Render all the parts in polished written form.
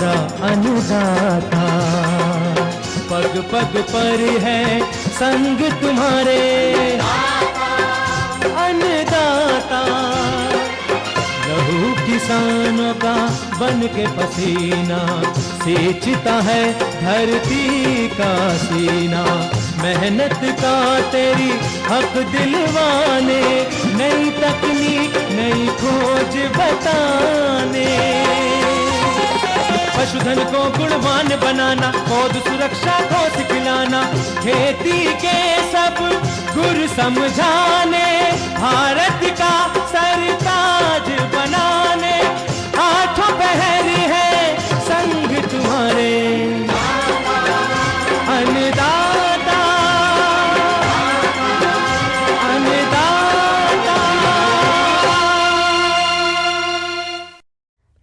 हमारा अन्नदाता। पग पग पर है संग तुम्हारे अन्नदाता। लहू किसानों का बन के पसीना सींचता है धरती का सीना। मेहनत का तेरी हक दिलवाने, नई तकनीक नई खोज बताने। पशुधन को गुणवान बनाना, पौध सुरक्षा को सिखलाना, खेती के सब गुर समझाने, भारत का सरताज बनाने। आठों पहर है संग तुम्हारे अन्नदाता अन्नदाता।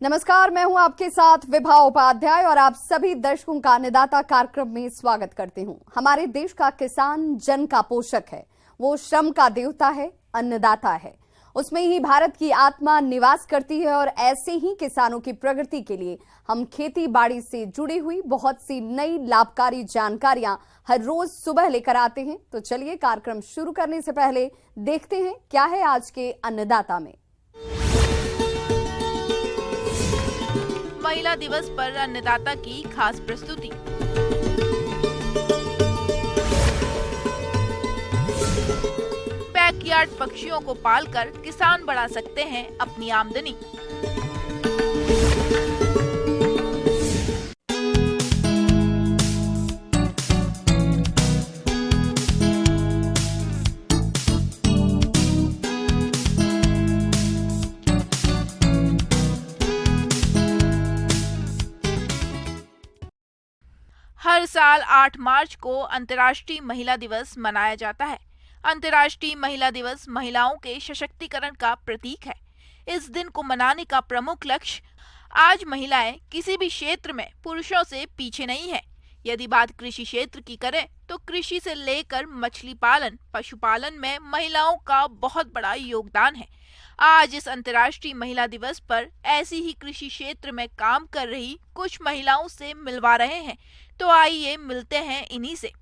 नमस्कार, मैं हूं आपके साथ विभा उपाध्याय और आप सभी दर्शकों का अन्नदाता कार्यक्रम में स्वागत करती हूं। हमारे देश का किसान जन का पोषक है, वो श्रम का देवता है, अन्नदाता है। उसमें ही भारत की आत्मा निवास करती है और ऐसे ही किसानों की प्रगति के लिए हम खेती बाड़ी से जुड़ी हुई बहुत सी नई लाभकारी जानकारियां हर रोज सुबह लेकर आते हैं। तो चलिए कार्यक्रम शुरू करने से पहले देखते हैं क्या है आज के अन्नदाता में। महिला दिवस पर अन्नदाता की खास प्रस्तुति। बैकयार्ड पक्षियों को पालकर किसान बढ़ा सकते हैं अपनी आमदनी। हर साल 8 मार्च को अंतर्राष्ट्रीय महिला दिवस मनाया जाता है। अंतर्राष्ट्रीय महिला दिवस महिलाओं के सशक्तिकरण का प्रतीक है। इस दिन को मनाने का प्रमुख लक्ष्य, आज महिलाएं किसी भी क्षेत्र में पुरुषों से पीछे नहीं हैं। यदि बात कृषि क्षेत्र की करें तो कृषि से लेकर मछली पालन, पशुपालन में महिलाओं का बहुत बड़ा योगदान है। आज इस अंतर्राष्ट्रीय महिला दिवस पर ऐसी ही कृषि क्षेत्र में काम कर रही कुछ महिलाओं से मिलवा रहे हैं। तो आइए मिलते हैं इन्हीं से।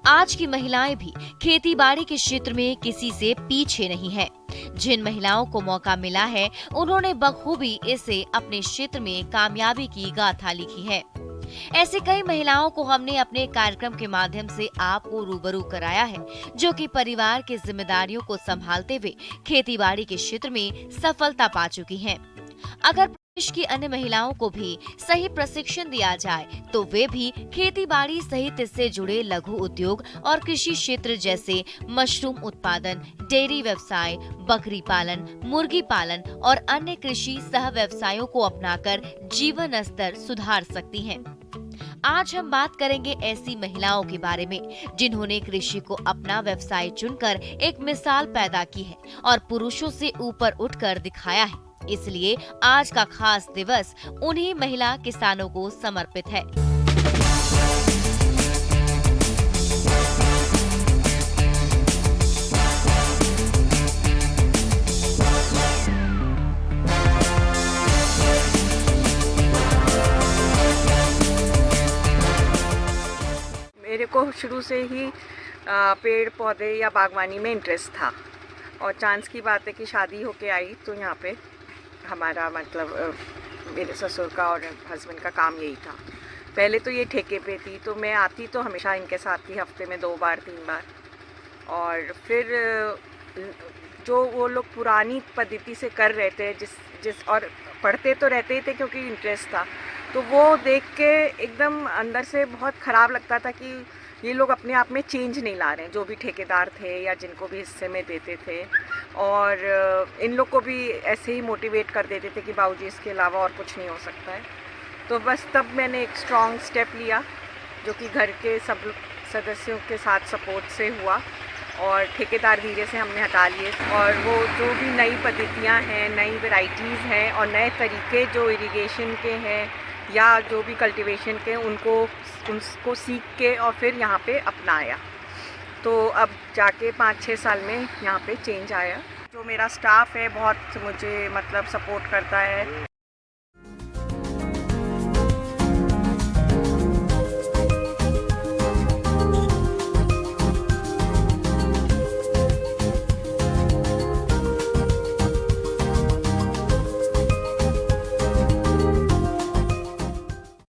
आज की महिलाएं भी खेती बाड़ी के क्षेत्र में किसी से पीछे नहीं है। जिन महिलाओं को मौका मिला है उन्होंने बखूबी इसे अपने क्षेत्र में कामयाबी की गाथा लिखी है। ऐसे कई महिलाओं को हमने अपने कार्यक्रम के माध्यम से आपको रूबरू कराया है, जो कि परिवार की जिम्मेदारियों को संभालते हुए खेती बाड़ी के क्षेत्र में सफलता पा चुकी हैं। अगर देश की अन्य महिलाओं को भी सही प्रशिक्षण दिया जाए तो वे भी खेती बाड़ी सहित इससे जुड़े लघु उद्योग और कृषि क्षेत्र जैसे मशरूम उत्पादन, डेयरी व्यवसाय, बकरी पालन, मुर्गी पालन और अन्य कृषि सह व्यवसायों को अपनाकर जीवन स्तर सुधार सकती हैं। आज हम बात करेंगे ऐसी महिलाओं के बारे में जिन्होंने कृषि को अपना व्यवसाय चुनकर एक मिसाल पैदा की है और पुरुषों से ऊपर उठकर दिखाया है। इसलिए आज का खास दिवस उन्हीं महिला किसानों को समर्पित है। मेरे को शुरू से ही पेड़ पौधे या बागवानी में इंटरेस्ट था और चांस की बात है कि शादी होके आई तो यहाँ पे हमारा मतलब मेरे ससुर का और हस्बैंड का काम यही था। पहले तो ये ठेके पे थी तो मैं आती तो हमेशा इनके साथ ही, हफ्ते में 2 बार 3 बार। और फिर जो वो लोग पुरानी पद्धति से कर रहे थे जिस और पढ़ते तो रहते ही थे क्योंकि इंटरेस्ट था, तो वो देख के एकदम अंदर से बहुत ख़राब लगता था कि ये लोग अपने आप में चेंज नहीं ला रहे हैं, जो भी ठेकेदार थे या जिनको भी हिस्से में देते थे। और इन लोग को भी ऐसे ही मोटिवेट कर देते थे कि बाबूजी इसके अलावा और कुछ नहीं हो सकता है। तो बस तब मैंने एक स्ट्रॉन्ग स्टेप लिया जो कि घर के सब सदस्यों के साथ सपोर्ट से हुआ और ठेकेदार धीरे से हमने हटा लिए। और वो जो भी नई पद्धतियाँ हैं, नई वैरायटीज़ हैं और नए तरीके जो इरिगेशन के हैं या जो भी कल्टीवेशन के, उनको सीख के और फिर यहाँ पे अपनाया। तो अब जाके 5-6 साल में यहाँ पे चेंज आया। जो मेरा स्टाफ है बहुत मुझे मतलब सपोर्ट करता है।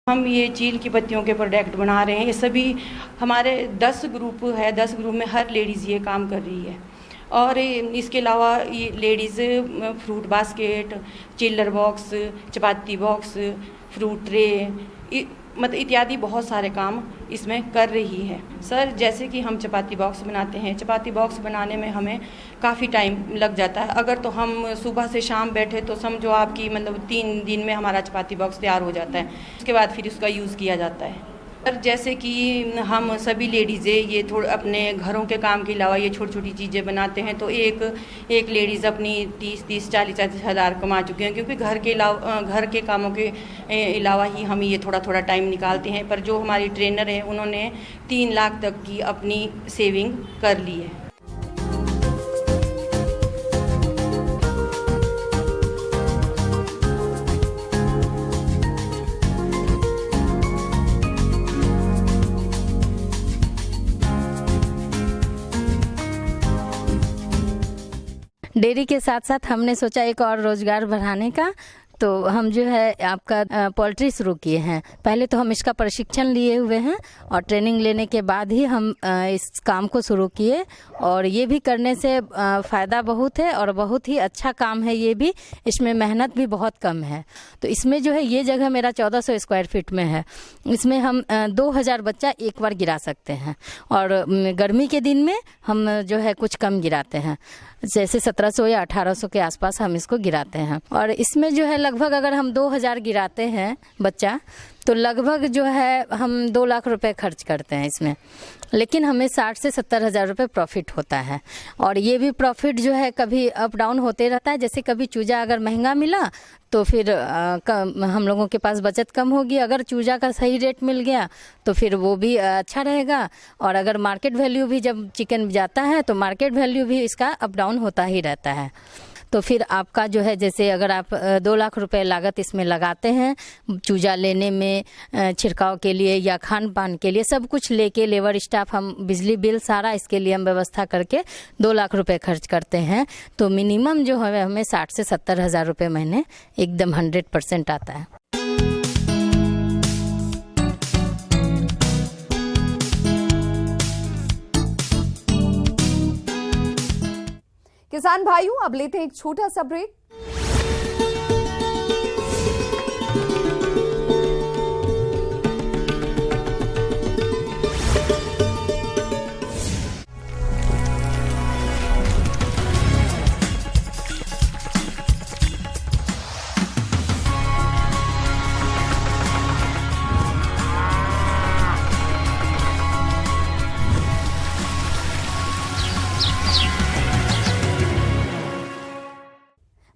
हम ये चील की पत्तियों के प्रोडक्ट बना रहे हैं। ये सभी हमारे 10 ग्रुप है, 10 ग्रुप में हर लेडीज़ ये काम कर रही है। और इसके अलावा ये लेडीज़ फ्रूट बास्केट, चिल्लर बॉक्स, चपाती बॉक्स, फ्रूट ट्रे मतलब इत्यादि बहुत सारे काम इसमें कर रही है। सर जैसे कि हम चपाती बॉक्स बनाते हैं, चपाती बॉक्स बनाने में हमें काफ़ी टाइम लग जाता है। अगर तो हम सुबह से शाम बैठे तो समझो आपकी मतलब 3 दिन में हमारा चपाती बॉक्स तैयार हो जाता है। उसके बाद फिर उसका यूज़ किया जाता है। सर जैसे कि हम सभी लेडीज़ें ये थोड़ा अपने घरों के काम के अलावा ये छोटी छोटी चीज़ें बनाते हैं, तो एक लेडीज़ अपनी 30-40 हज़ार कमा चुके हैं, क्योंकि घर के कामों के अलावा ही हम ये थोड़ा टाइम निकालते हैं। पर जो हमारी ट्रेनर हैं उन्होंने 3 लाख तक की अपनी सेविंग कर ली है। डेयरी के साथ साथ हमने सोचा एक और रोजगार बढ़ाने का, तो हम जो है आपका पोल्ट्री शुरू किए हैं। पहले तो हम इसका प्रशिक्षण लिए हुए हैं और ट्रेनिंग लेने के बाद ही हम इस काम को शुरू किए। और ये भी करने से फ़ायदा बहुत है और बहुत ही अच्छा काम है ये भी। इसमें मेहनत भी बहुत कम है। तो इसमें जो है ये जगह मेरा 1400 स्क्वायर फीट में है। इसमें हम 2000 बच्चा एक बार गिरा सकते हैं और गर्मी के दिन में हम जो है कुछ कम गिराते हैं, जैसे 1700 या 1800 के आसपास हम इसको गिराते हैं। और इसमें जो है लगभग अगर हम 2000 गिराते हैं बच्चा, तो लगभग जो है हम 2 लाख रुपए खर्च करते हैं इसमें, लेकिन हमें 60 से 70 हज़ार रुपये प्रॉफिट होता है। और ये भी प्रॉफिट जो है कभी अप डाउन होते रहता है। जैसे कभी चूजा अगर महंगा मिला तो फिर हम लोगों के पास बचत कम होगी। अगर चूजा का सही रेट मिल गया तो फिर वो भी अच्छा रहेगा। और अगर मार्केट वैल्यू भी जब चिकन जाता है तो मार्केट वैल्यू भी इसका अप डाउन होता ही रहता है। तो फिर आपका जो है जैसे अगर आप 2 लाख रुपए लागत इसमें लगाते हैं चूजा लेने में, छिड़काव के लिए या खान पान के लिए, सब कुछ लेके लेबर स्टाफ, हम बिजली बिल सारा इसके लिए हम व्यवस्था करके 2 लाख रुपए खर्च करते हैं। तो मिनिमम जो है हमें 60 से 70 हज़ार रुपये महीने एकदम 100% आता है। किसान भाइयों, अब लेते हैं एक छोटा सा ब्रेक।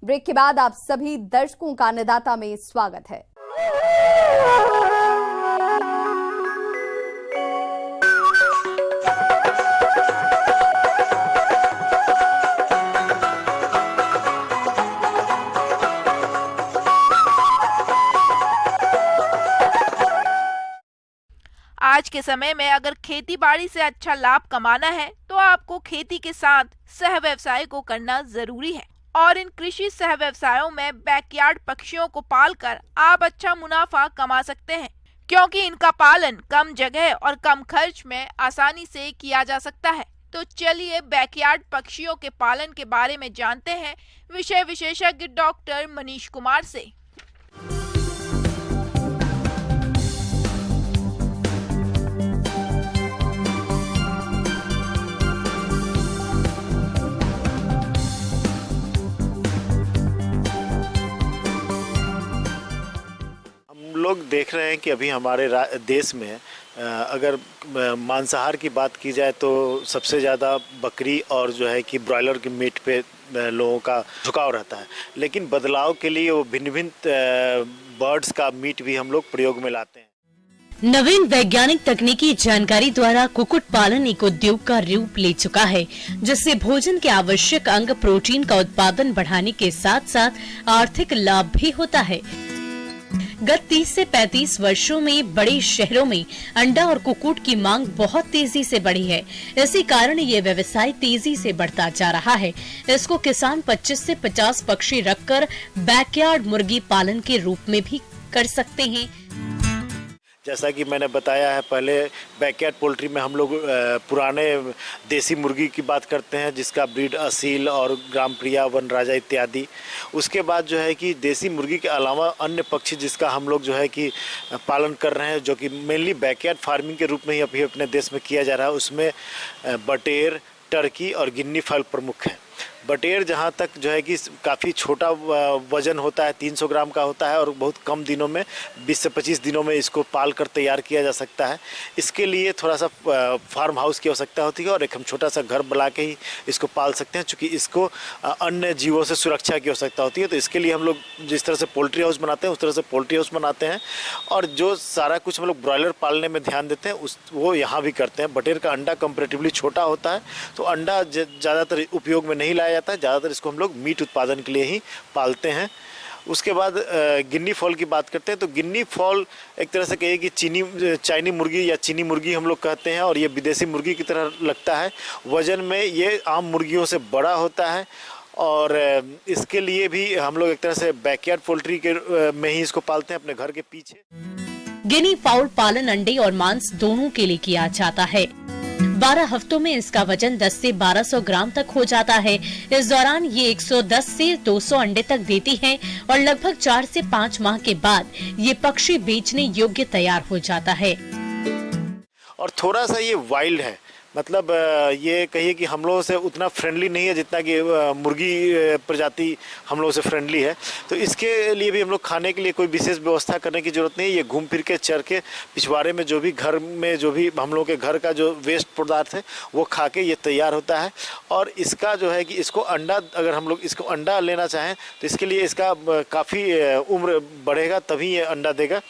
ब्रेक के बाद आप सभी दर्शकों का अन्नदाता में स्वागत है। आज के समय में अगर खेती बाड़ी से अच्छा लाभ कमाना है तो आपको खेती के साथ सह व्यवसाय को करना जरूरी है। और इन कृषि सह व्यवसायों में बैकयार्ड पक्षियों को पालकर आप अच्छा मुनाफा कमा सकते हैं, क्योंकि इनका पालन कम जगह और कम खर्च में आसानी से किया जा सकता है। तो चलिए बैकयार्ड पक्षियों के पालन के बारे में जानते हैं विषय विशेषज्ञ डॉक्टर मनीष कुमार से। लोग देख रहे हैं कि अभी हमारे देश में अगर मांसाहार की बात की जाए तो सबसे ज़्यादा बकरी और जो है कि ब्रॉयलर की मीट पे लोगों का झुकाव रहता है, लेकिन बदलाव के लिए वो भिन्न भिन्न बर्ड्स का मीट भी हम लोग प्रयोग में लाते हैं। नवीन वैज्ञानिक तकनीकी जानकारी द्वारा कुक्कुट पालन एक उद्योग का रूप ले चुका है, जिससे भोजन के आवश्यक अंग प्रोटीन का उत्पादन बढ़ाने के साथ साथ आर्थिक लाभ भी होता है। गत 30 से 35 वर्षों में बड़े शहरों में अंडा और कुक्कुट की मांग बहुत तेजी से बढ़ी है। इसी कारण ये व्यवसाय तेजी से बढ़ता जा रहा है। इसको किसान 25 से 50 पक्षी रखकर बैकयार्ड मुर्गी पालन के रूप में भी कर सकते हैं। जैसा कि मैंने बताया है पहले, बैकयार्ड पोल्ट्री में हम लोग पुराने देसी मुर्गी की बात करते हैं, जिसका ब्रीड असील और ग्राम प्रिया, वनराजा इत्यादि। उसके बाद जो है कि देसी मुर्गी के अलावा अन्य पक्षी जिसका हम लोग जो है कि पालन कर रहे हैं, जो कि मेनली बैकयार्ड फार्मिंग के रूप में ही अभी अपने देश में किया जा रहा है, उसमें बटेर, टर्की और गिन्नी फाउल प्रमुख है। बटेर जहाँ तक जो है कि काफ़ी छोटा वजन होता है, 300 ग्राम का होता है और बहुत कम दिनों में 20 से 25 दिनों में इसको पाल कर तैयार किया जा सकता है। इसके लिए थोड़ा सा फार्म हाउस की आवश्यकता होती है और एक हम छोटा सा घर बना के ही इसको पाल सकते हैं, चूँकि इसको अन्य जीवों से सुरक्षा की आवश्यकता होती है। तो इसके लिए हम लोग जिस तरह से पोल्ट्री हाउस बनाते हैं उस तरह से पोल्ट्री हाउस बनाते हैं, और जो सारा कुछ हम लोग ब्रॉयलर पालने में ध्यान देते हैं वो यहाँ भी करते हैं। बटेर का अंडा कंपेरेटिवली छोटा होता है, तो अंडा ज़्यादातर उपयोग में नहीं लाया जाता है, ज़्यादातर इसको हम लोग मीट उत्पादन के लिए ही पालते हैं। उसके बाद गिन्नी फॉल की बात करते हैं, तो गिन्नी फॉल एक तरह से कहिए कि चाइनी मुर्गी या चीनी मुर्गी हम लोग कहते हैं, और ये विदेशी मुर्गी की तरह लगता है। वजन में ये आम मुर्गियों से बड़ा होता है, और इसके लिए भी हम लोग एक तरह से बैकयार्ड पोल्ट्री के में ही इसको पालते हैं अपने घर के पीछे। गिनी फाउल पालन अंडे और मांस दोनों के लिए किया जाता है। 12 हफ्तों में इसका वजन 10 से 1200 ग्राम तक हो जाता है। इस दौरान ये 110 से 200 अंडे तक देती है और लगभग 4 से 5 माह के बाद ये पक्षी बेचने योग्य तैयार हो जाता है। और थोड़ा सा ये वाइल्ड है, मतलब ये कहिए कि हम लोगों से उतना फ्रेंडली नहीं है जितना कि मुर्गी प्रजाति हम लोगों से फ्रेंडली है। तो इसके लिए भी हम लोग खाने के लिए कोई विशेष व्यवस्था करने की ज़रूरत नहीं है। ये घूम फिर के चर के पिछवाड़े में जो भी घर में जो भी हम लोग के घर का जो वेस्ट पदार्थ है वो खा के ये तैयार होता है। और इसका जो है कि इसको अंडा, अगर हम लोग इसको अंडा लेना चाहें तो इसके लिए इसका काफ़ी उम्र बढ़ेगा तभी ये अंडा देगा।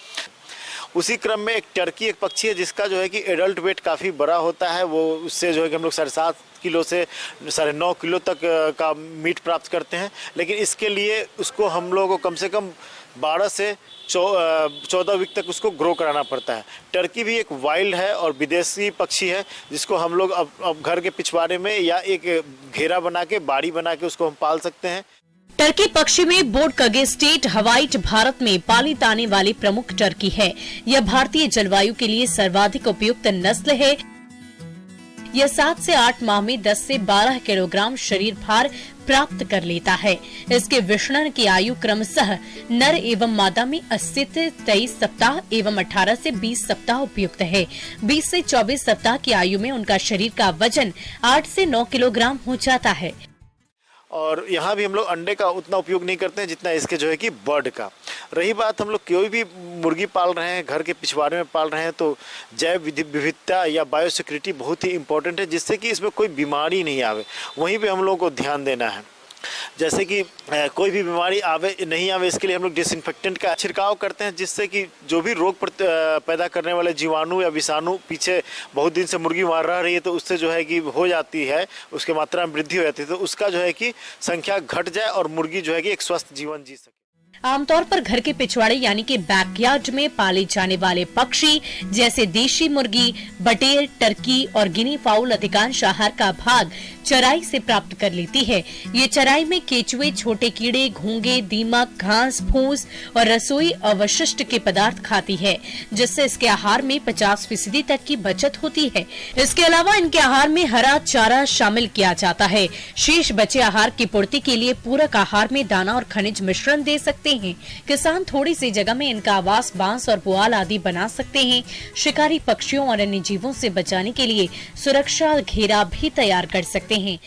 उसी क्रम में एक टर्की एक पक्षी है जिसका जो है कि एडल्ट वेट काफ़ी बड़ा होता है। वो उससे जो है कि हम लोग 7.5 किलो से 9.5 किलो तक का मीट प्राप्त करते हैं, लेकिन इसके लिए उसको हम लोगों को कम से कम 12 से 14 वीक तक उसको ग्रो कराना पड़ता है। टर्की भी एक वाइल्ड है और विदेशी पक्षी है, जिसको हम लोग अब घर के पिछवाड़े में या एक घेरा बना के, बाड़ी बना के उसको हम पाल सकते हैं। टर्की पक्षी में बोर्ड कगेस्टेट हवाइट भारत में पाली जाने वाली प्रमुख टर्की है। यह भारतीय जलवायु के लिए सर्वाधिक उपयुक्त नस्ल है। यह 7 से 8 माह में 10 से 12 किलोग्राम शरीर भार प्राप्त कर लेता है। इसके विषणन की आयु क्रमशः नर एवं मादा में 80 से 23 सप्ताह एवं 18 से 20 सप्ताह उपयुक्त है। 20 से 24 सप्ताह की आयु में उनका शरीर का वजन 8 से 9 किलोग्राम हो जाता है। और यहाँ भी हम लोग अंडे का उतना उपयोग नहीं करते हैं जितना इसके जो है कि बर्ड का। रही बात हम लोग कोई भी मुर्गी पाल रहे हैं, घर के पिछवाड़े में पाल रहे हैं, तो जैव विविधता या बायोसिक्योरिटी बहुत ही इम्पोर्टेंट है, जिससे कि इसमें कोई बीमारी नहीं आवे। वहीं पे हम लोगों को ध्यान देना है। जैसे कि कोई भी बीमारी आवे नहीं आवे, इसके लिए हम लोग डिसइंफेक्टेंट का छिड़काव करते हैं, जिससे कि जो भी रोग पैदा करने वाले जीवाणु या विषाणु पीछे बहुत दिन से मुर्गी मार रह रही है तो उससे जो है कि हो जाती है, उसके मात्रा में वृद्धि हो जाती है, तो उसका जो है कि संख्या घट जाए और मुर्गी जो है कि एक स्वस्थ जीवन जी सके। आमतौर पर घर के पिछवाड़े यानी कि बैकयार्ड में पाले जाने वाले पक्षी जैसे देशी मुर्गी, बटेर, टर्की और गिनी फाउल अधिकांश आहार का भाग चराई से प्राप्त कर लेती है। ये चराई में केचुए, छोटे कीड़े, घोंगे, दीमक, घास फूस और रसोई अवशिष्ट के पदार्थ खाती है, जिससे इसके आहार में 50% तक की बचत होती है। इसके अलावा इनके आहार में हरा चारा शामिल किया जाता है। शेष बचे आहार की पूर्ति के लिए पूरक आहार में दाना और खनिज मिश्रण दे सकते हैं। किसान थोड़ी सी जगह में इनका आवास बांस और पुआल आदि बना सकते हैं। शिकारी पक्षियों और अन्य जीवों से बचाने के लिए सुरक्षा घेरा भी तैयार कर सकते हैं।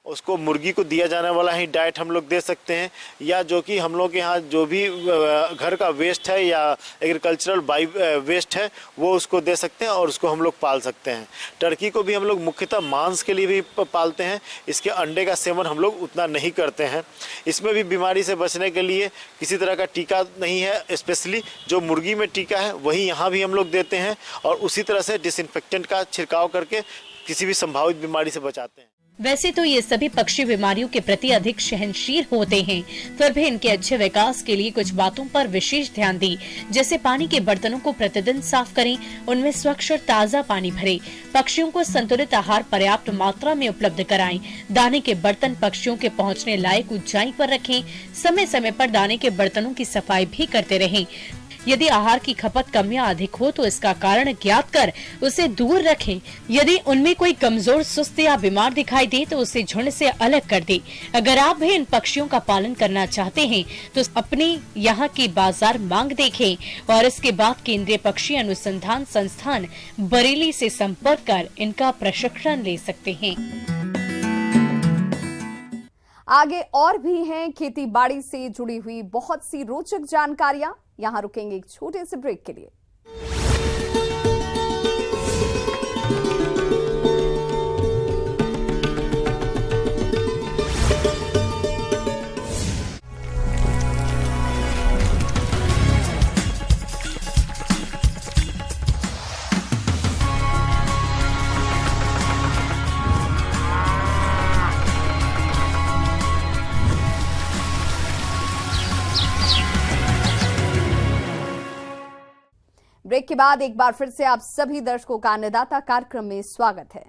उसको मुर्गी को दिया जाने वाला ही डाइट हम लोग दे सकते हैं, या जो कि हम लोग के यहाँ जो भी घर का वेस्ट है या एग्रीकल्चरल बाई वेस्ट है वो उसको दे सकते हैं और उसको हम लोग पाल सकते हैं। टर्की को भी हम लोग मुख्यतः मांस के लिए भी पालते हैं, इसके अंडे का सेवन हम लोग उतना नहीं करते हैं। इसमें भी बीमारी से बचने के लिए किसी तरह का टीका नहीं है, स्पेशली जो मुर्गी में टीका है वही यहाँ भी हम लोग देते हैं और उसी तरह से डिसइंफेक्टेंट का छिड़काव करके किसी भी संभावित बीमारी से बचाते हैं। वैसे तो ये सभी पक्षी बीमारियों के प्रति अधिक सहनशील होते हैं, फिर भी इनके अच्छे विकास के लिए कुछ बातों पर विशेष ध्यान दें, जैसे पानी के बर्तनों को प्रतिदिन साफ करें, उनमें स्वच्छ और ताज़ा पानी भरें, पक्षियों को संतुलित आहार पर्याप्त मात्रा में उपलब्ध कराएं, दाने के बर्तन पक्षियों के पहुंचने लायक ऊंचाई पर रखें, समय समय पर दाने के बर्तनों की सफाई भी करते रहें। यदि आहार की खपत कम या अधिक हो तो इसका कारण ज्ञात कर उसे दूर रखें। यदि उनमें कोई कमजोर, सुस्त या बीमार दिखाई दे तो उसे झुंड से अलग कर दें। अगर आप भी इन पक्षियों का पालन करना चाहते हैं तो अपने यहाँ की बाजार मांग देखें और इसके बाद केंद्रीय पक्षी अनुसंधान संस्थान बरेली से संपर्क कर इनका प्रशिक्षण ले सकते हैं। आगे और भी हैं खेती बाड़ी से जुड़ी हुई बहुत सी रोचक जानकारियां। यहां रुकेंगे एक छोटे से ब्रेक के लिए। ब्रेक के बाद एक बार फिर से आप सभी दर्शकों का अन्नदाता कार्यक्रम में स्वागत है।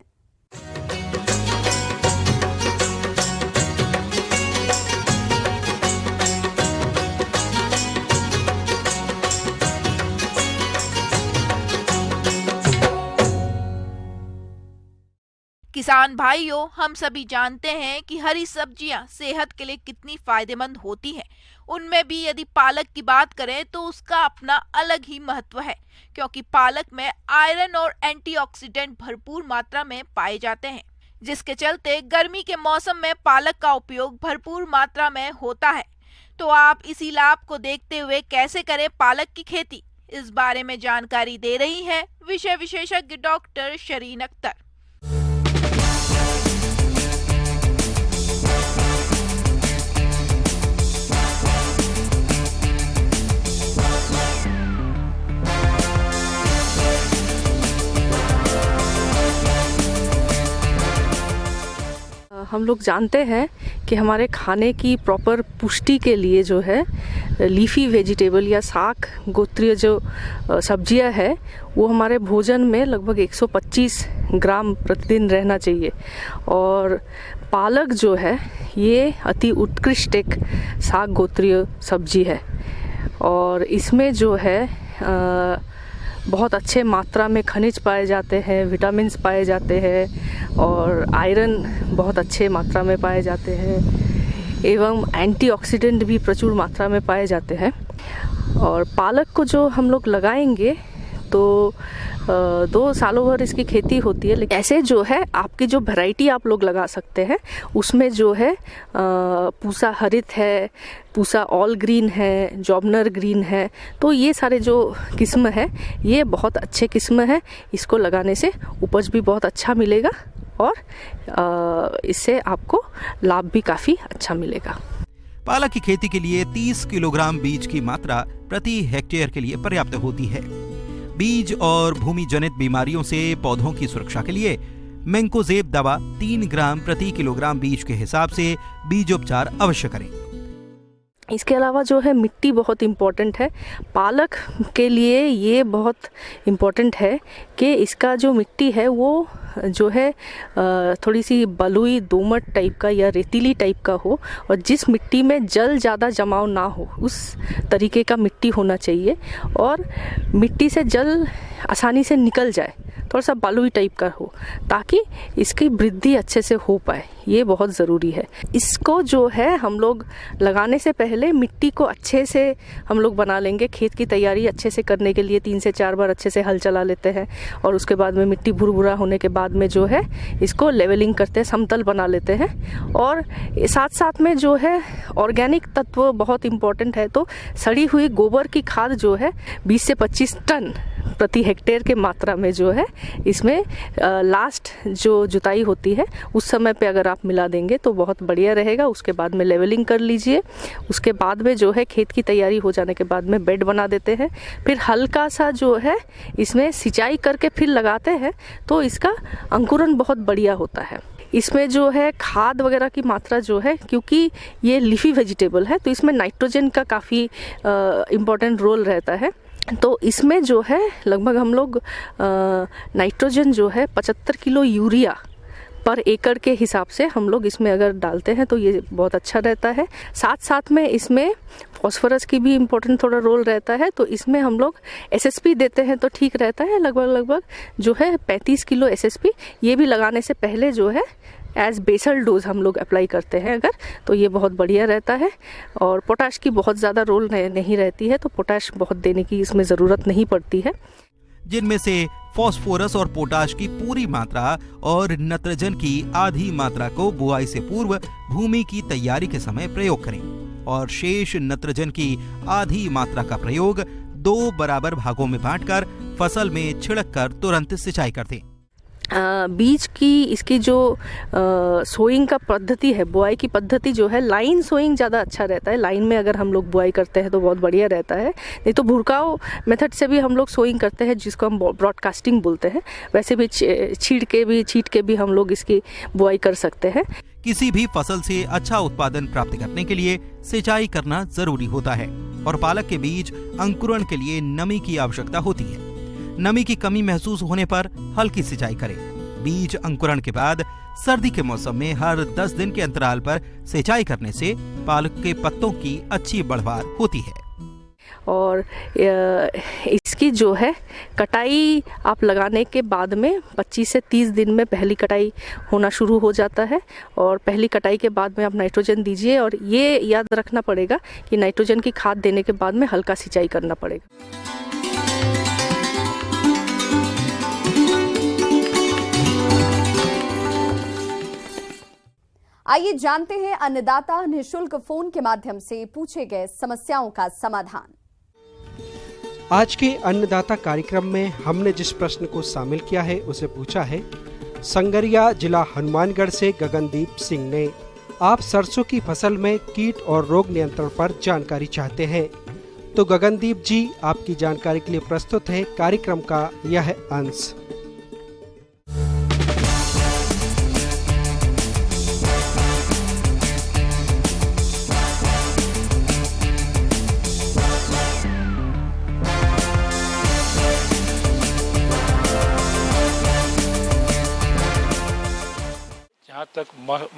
किसान भाइयों, हम सभी जानते हैं कि हरी सब्जियां सेहत के लिए कितनी फायदेमंद होती हैं। उनमें भी यदि पालक की बात करें तो उसका अपना अलग ही महत्व है, क्योंकि पालक में आयरन और एंटीऑक्सीडेंट भरपूर मात्रा में पाए जाते हैं, जिसके चलते गर्मी के मौसम में पालक का उपयोग भरपूर मात्रा में होता है। तो आप इसी लाभ को देखते हुए कैसे करें पालक की खेती, इस बारे में जानकारी दे रही है विषय विशेषज्ञ डॉक्टर शरीन अख्तर। हम लोग जानते हैं कि हमारे खाने की प्रॉपर पुष्टि के लिए जो है लीफी वेजिटेबल या शाक गोत्रीय जो सब्जियां है वो हमारे भोजन में लगभग 125 ग्राम प्रतिदिन रहना चाहिए। और पालक जो है ये अति उत्कृष्ट एक शाक गोत्रीय सब्जी है और इसमें जो है बहुत अच्छे मात्रा में खनिज पाए जाते हैं, विटामिन्स पाए जाते हैं और आयरन बहुत अच्छे मात्रा में पाए जाते हैं एवं एंटीऑक्सीडेंट भी प्रचुर मात्रा में पाए जाते हैं। और पालक को जो हम लोग लगाएंगे तो 2 सालों भर इसकी खेती होती है, लेकिन ऐसे जो है आपकी जो वैरायटी आप लोग लगा सकते हैं उसमें जो है पूसा हरित है, पूसा ऑल ग्रीन है, जॉबनर ग्रीन है, तो ये सारे जो किस्म है ये बहुत अच्छे किस्म है। इसको लगाने से उपज भी बहुत अच्छा मिलेगा और इससे आपको लाभ भी काफ़ी अच्छा मिलेगा। पालक की खेती के लिए 30 किलोग्राम बीज की मात्रा प्रति हेक्टेयर के लिए पर्याप्त होती है। बीज और भूमि जनित बीमारियों से पौधों की सुरक्षा के लिए मैंकोजेब दवा 3 ग्राम प्रति किलोग्राम बीज के हिसाब से बीजोपचार अवश्य करें। इसके अलावा जो है मिट्टी बहुत इम्पोर्टेंट है। पालक के लिए ये बहुत इम्पोर्टेंट है कि इसका जो मिट्टी है वो जो है थोड़ी सी बलुई दोमट टाइप का या रेतीली टाइप का हो और जिस मिट्टी में जल ज़्यादा जमाव ना हो उस तरीके का मिट्टी होना चाहिए और मिट्टी से जल आसानी से निकल जाए। थोड़ा सा बालुई टाइप का हो, ताकि इसकी वृद्धि अच्छे से हो पाए। ये बहुत ज़रूरी है। इसको जो है हम लोग लगाने से पहले मिट्टी को अच्छे से हम लोग बना लेंगे। खेत की तैयारी अच्छे से करने के लिए 3 से 4 बार अच्छे से हल चला लेते हैं, और उसके बाद में मिट्टी भुरभुरा होने के बाद में जो है इसको लेवलिंग करते हैं, समतल बना लेते हैं। और साथ साथ में जो है ऑर्गेनिक तत्व बहुत इम्पोर्टेंट है, तो सड़ी हुई गोबर की खाद जो है 20 से 25 टन प्रति हेक्टेयर के मात्रा में जो है इसमें लास्ट जो जुताई होती है उस समय पे अगर आप मिला देंगे तो बहुत बढ़िया रहेगा। उसके बाद में लेवलिंग कर लीजिए। उसके बाद में जो है खेत की तैयारी हो जाने के बाद में बेड बना देते हैं, फिर हल्का सा जो है इसमें सिंचाई करके फिर लगाते हैं, तो इसका अंकुरण बहुत बढ़िया होता है। इसमें जो है खाद वगैरह की मात्रा जो है, क्योंकि ये लीफी वेजिटेबल है तो इसमें नाइट्रोजन का काफ़ी इम्पोर्टेंट रोल रहता है। तो इसमें जो है लगभग हम लोग नाइट्रोजन जो है 75 किलो यूरिया पर एकड़ के हिसाब से हम लोग इसमें अगर डालते हैं तो ये बहुत अच्छा रहता है। साथ साथ में इसमें फॉस्फोरस की भी इम्पोर्टेंट थोड़ा रोल रहता है, तो इसमें हम लोग एसएसपी देते हैं तो ठीक रहता है। लगभग जो है 35 किलो एसएसपी ये भी लगाने से पहले जो है एज बेसल डोज हम लोग अप्लाई करते हैं अगर, तो ये बहुत बढ़िया रहता है। और पोटाश की बहुत ज़्यादा रोल नहीं रहती है, तो पोटाश बहुत देने की इसमें ज़रूरत नहीं पड़ती है। जिनमें से फास्फोरस और पोटाश की पूरी मात्रा और नत्रजन की आधी मात्रा को बुआई से पूर्व भूमि की तैयारी के समय प्रयोग करें, और शेष नत्रजन की आधी मात्रा का प्रयोग 2 बराबर भागों में बांटकर फसल में छिड़क कर तुरंत सिंचाई कर दें। बीज की इसकी जो सोइंग का पद्धति है, बुआई की पद्धति जो है, लाइन सोइंग ज़्यादा अच्छा रहता है। लाइन में अगर हम लोग बुआई करते हैं तो बहुत बढ़िया रहता है। नहीं तो भुरकाव मेथड से भी हम लोग सोइंग करते हैं, जिसको हम ब्रॉडकास्टिंग बोलते हैं। वैसे भी छीट के भी हम लोग इसकी बुआई कर सकते हैं। किसी भी फसल से अच्छा उत्पादन प्राप्त करने के लिए सिंचाई करना जरूरी होता है, और पालक के बीज अंकुरण के लिए नमी की आवश्यकता होती है। नमी की कमी महसूस होने पर हल्की सिंचाई करें। बीज अंकुरण के बाद सर्दी के मौसम में हर 10 दिन के अंतराल पर सिंचाई करने से पालक के पत्तों की अच्छी बढ़वार होती है। और इसकी जो है कटाई आप लगाने के बाद में 25 से 30 दिन में पहली कटाई होना शुरू हो जाता है, और पहली कटाई के बाद में आप नाइट्रोजन दीजिए। और ये याद रखना पड़ेगा कि नाइट्रोजन की खाद देने के बाद में हल्का सिंचाई करना पड़ेगा। आइए जानते हैं अन्नदाता निःशुल्क फोन के माध्यम से पूछे गए समस्याओं का समाधान। आज के अन्नदाता कार्यक्रम में हमने जिस प्रश्न को शामिल किया है उसे पूछा है संगरिया जिला हनुमानगढ़ से गगनदीप सिंह ने। आप सरसों की फसल में कीट और रोग नियंत्रण पर जानकारी चाहते हैं, तो गगनदीप जी आपकी जानकारी के लिए प्रस्तुत है कार्यक्रम का यह अंश। तक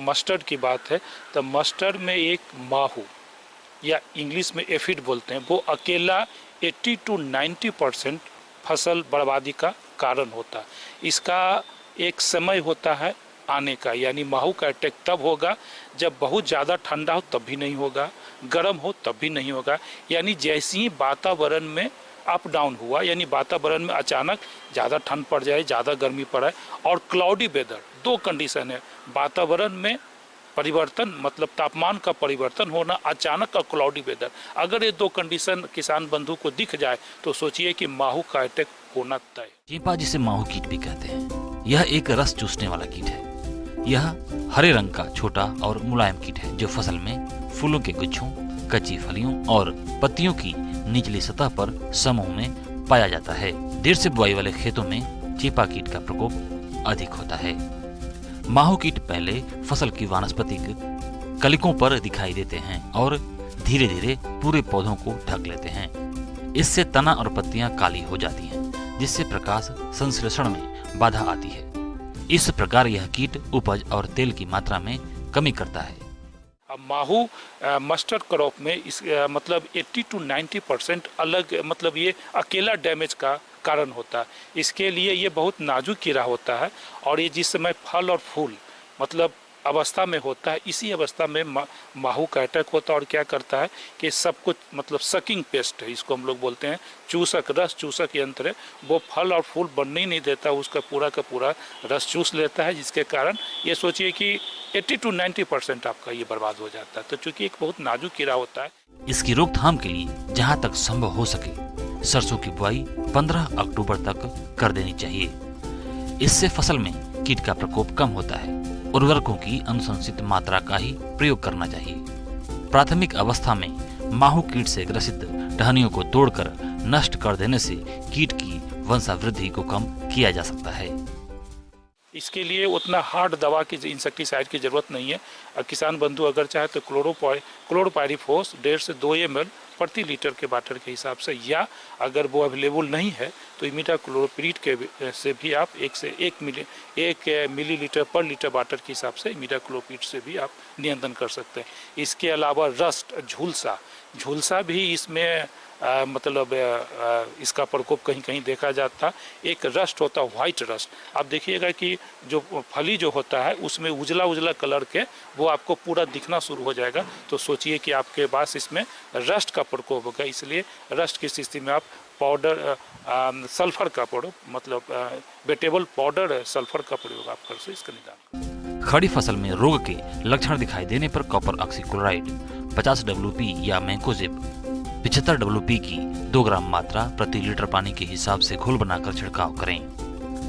मस्टर्ड की बात है, तो मस्टर्ड में एक माहू या इंग्लिश में एफिड बोलते हैं, वो अकेला 80 to 90% फसल बर्बादी का कारण होता है। इसका एक समय होता है आने का, यानी माहू का अटैक तब होगा जब बहुत ज़्यादा ठंडा हो तब भी नहीं होगा, गर्म हो तब भी नहीं होगा। यानी जैसे ही वातावरण में अप डाउन हुआ, यानी वातावरण में अचानक ज़्यादा ठंड पड़ जाए, ज़्यादा गर्मी पड़े, और क्लाउडी वेदर, 2 कंडीशन है। वातावरण में परिवर्तन मतलब तापमान का परिवर्तन होना अचानक, और क्लाउडी वेदर, अगर ये 2 कंडीशन किसान बंधु को दिख जाए तो सोचिए कि माहू का अटैक होना तय। चेपा जिसे माहू कीट भी कहते हैं, यह एक रस चूसने वाला कीट है। यह हरे रंग का छोटा और मुलायम कीट है जो फसल में फूलों के गुच्छों, कच्ची फलियों और पत्तियों की निचली सतह पर समूह में पाया जाता है। देर से बुआई वाले खेतों में चेपा कीट का प्रकोप अधिक होता है। माहू कीट पहले फसल की वानस्पतिक कलिकों पर दिखाई देते हैं और धीरे धीरे पूरे पौधों को ढक लेते हैं। इससे तना और पत्तियां काली हो जाती हैं, जिससे प्रकाश संश्लेषण में बाधा आती है। इस प्रकार यह कीट उपज और तेल की मात्रा में कमी करता है। अब माहू मस्टर्ड क्रॉप में इस मतलब 80 to 90% अलग, मतलब ये अकेला डैमेज का कारण होता है। इसके लिए ये बहुत नाजुक कीड़ा होता है और ये जिस समय फल और फूल मतलब अवस्था में होता है, इसी अवस्था में माहू का अटैक होता है और क्या करता है कि सब कुछ मतलब सकिंग पेस्ट है, इसको हम लोग बोलते हैं चूसक, रस चूसक यंत्र है, वो फल और फूल बनने ही नहीं देता, उसका पूरा का पूरा रस चूस लेता है, जिसके कारण ये सोचिए कि 80 to 90% आपका ये बर्बाद हो जाता है। तो चूंकि एक बहुत नाजुक कीड़ा होता है, इसकी रोकथाम के लिए जहां तक संभव हो सके सरसों की बुआई 15 अक्टूबर तक कर देनी चाहिए। इससे फसल में कीट का प्रकोप कम होता है। उर्वरकों की अनुशंसित मात्रा का ही प्रयोग करना चाहिए। प्राथमिक अवस्था में माहू कीट से ग्रसित टहनियों को तोड़कर नष्ट कर देने से कीट की वंशावृद्धि को कम किया जा सकता है। इसके लिए उतना हार्ड दवा की इंसेक्टिसाइड की जरूरत नहीं है। किसान बंधु अगर चाहे तो क्लोरोपाइरिफोस 1.5 से 2 ml प्रति लीटर के वाटर के हिसाब से, या अगर वो अवेलेबल नहीं है तो इमिडाक्लोप्रिड के से भी आप 1 से 1 मिलीलीटर पर लीटर वाटर के हिसाब से इमिडाक्लोप्रिड से भी आप नियंत्रण कर सकते हैं। इसके अलावा रस्ट, झुलसा भी इसमें इसका प्रकोप कहीं कहीं देखा जाता। एक रस्ट होता है व्हाइट रस्ट, आप देखिएगा कि जो फली जो होता है उसमें उजला कलर के वो आपको पूरा दिखना शुरू हो जाएगा, तो सोचिए कि आपके पास इसमें रस्ट का प्रकोप होगा। इसलिए रस्ट की स्थिति में आप पाउडर सल्फर का वेटेबल पाउडर सल्फर का प्रयोग आप कर सकते इसका निदान। खड़ी फसल में रोग के लक्षण दिखाई देने पर कॉपर ऑक्सीक्लोराइड 50 WP या मैंकोजेब 75 WP की 2 ग्राम मात्रा प्रति लीटर पानी के हिसाब से घोल बनाकर छिड़काव करें।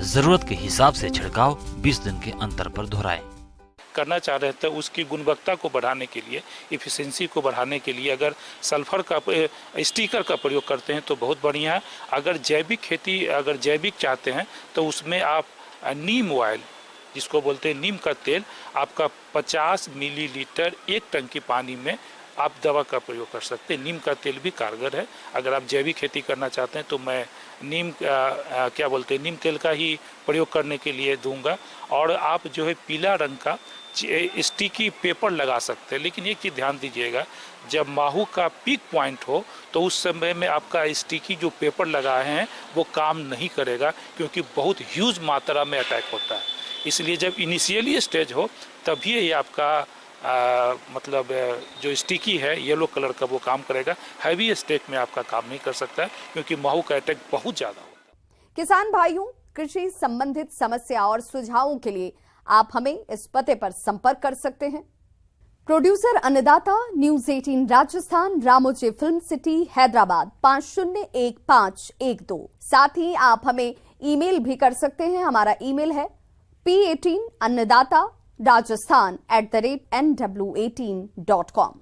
जरूरत के हिसाब से छिड़काव 20 दिन के अंतर पर दोहराएं। करना चाह रहे थे उसकी गुणवत्ता को बढ़ाने के लिए, इफिशिएंसी को बढ़ाने के लिए अगर सल्फर का स्टिकर का प्रयोग करते हैं तो बहुत बढ़िया है। अगर जैविक चाहते हैं तो उसमें आप नीम ऑयल, जिसको बोलते हैं नीम का तेल, आपका 50 मिलीलीटर 1 टंकी पानी में आप दवा का प्रयोग कर सकते हैं। नीम का तेल भी कारगर है। अगर आप जैविक खेती करना चाहते हैं तो मैं नीम तेल का ही प्रयोग करने के लिए दूंगा। और आप जो है पीला रंग का स्टिकी पेपर लगा सकते हैं, लेकिन एक चीज़ ध्यान दीजिएगा, जब माहू का पीक पॉइंट हो तो उस समय में आपका स्टिकी जो पेपर लगाए हैं वो काम नहीं करेगा, क्योंकि बहुत ह्यूज मात्रा में अटैक होता है। इसलिए जब इनिशियली स्टेज हो तभी ये आपका जो स्टिकी है येलो कलर का वो काम करेगा। हैवी स्टेट में आपका काम नहीं कर सकता है, क्योंकि माहू का अटैक बहुत ज्यादा होता है। किसान भाइयों, कृषि संबंधित समस्या और सुझावों के लिए आप हमें इस पते पर संपर्क कर सकते हैं। प्रोड्यूसर अन्नदाता, news 18 Rajasthan, Ramoji film city, Hyderabad 501512। साथ ही आप हमें ईमेल भी कर सकते हैं। हमारा ईमेल है p18annadaata rajasthan@nw18.com।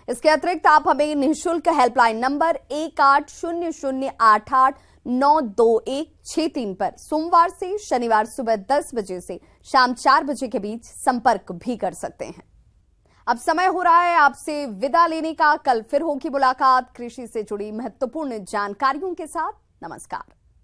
इसके अतिरिक्त आप हमें निःशुल्क हेल्पलाइन नंबर 180088921663 पर सोमवार से शनिवार सुबह 10 बजे से शाम 4 बजे के बीच संपर्क भी कर सकते हैं। अब समय हो रहा है आपसे विदा लेने का। कल फिर होगी मुलाकात कृषि से जुड़ी महत्वपूर्ण जानकारियों के साथ। नमस्कार।